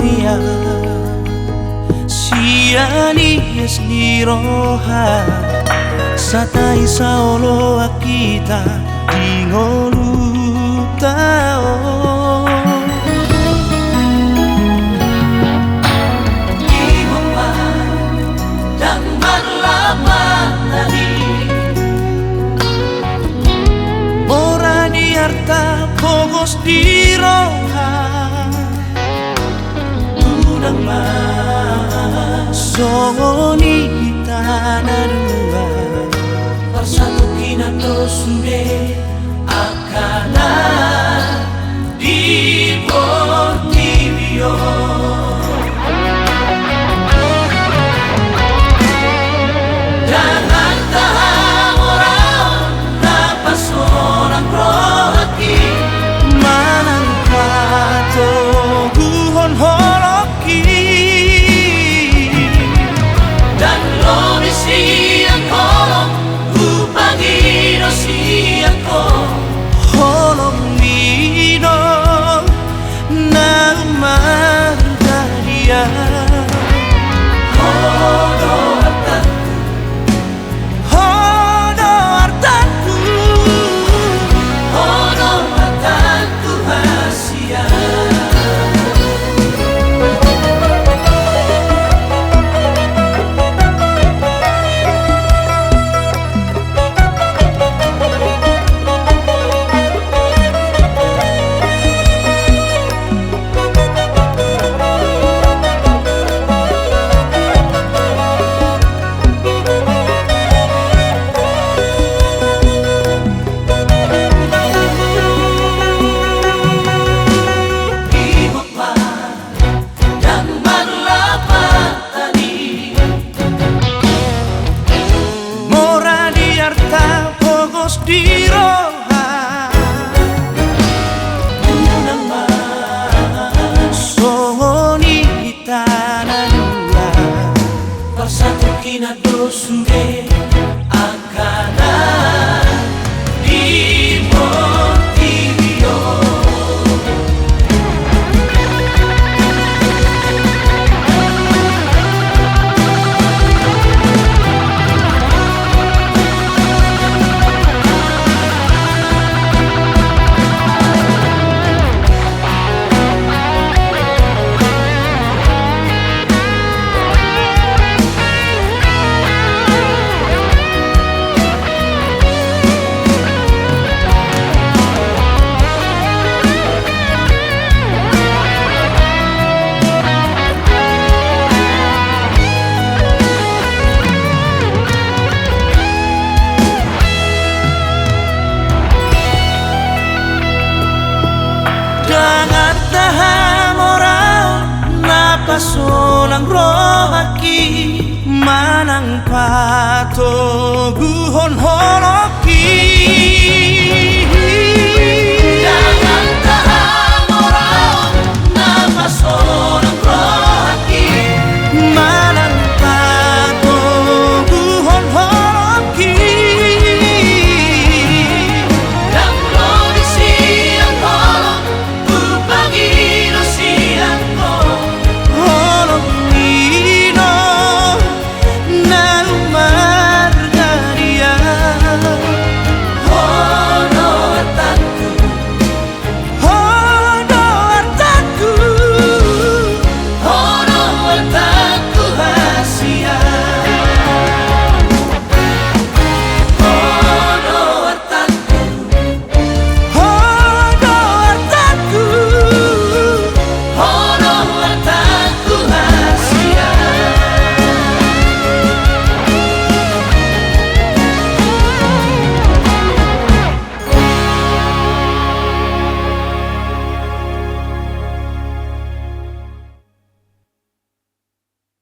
ia sia-nia sliroha satai saolo kita dingolu tao imamma dan malama tadi ora di harta pogos di roha unang songoni tanah dua bersatu kinato sude akana di Portivio jangan tahan orang napas orang rohaki manang pato guhon holoki dan lo siang kolong upangino siang ko holong mino na margaria hodo artaku hasia di roha unang songoni tanah dua bersatu kinado sude akana di Portivio jangan tahan orang napas solang rohaki manang pato guhon holoki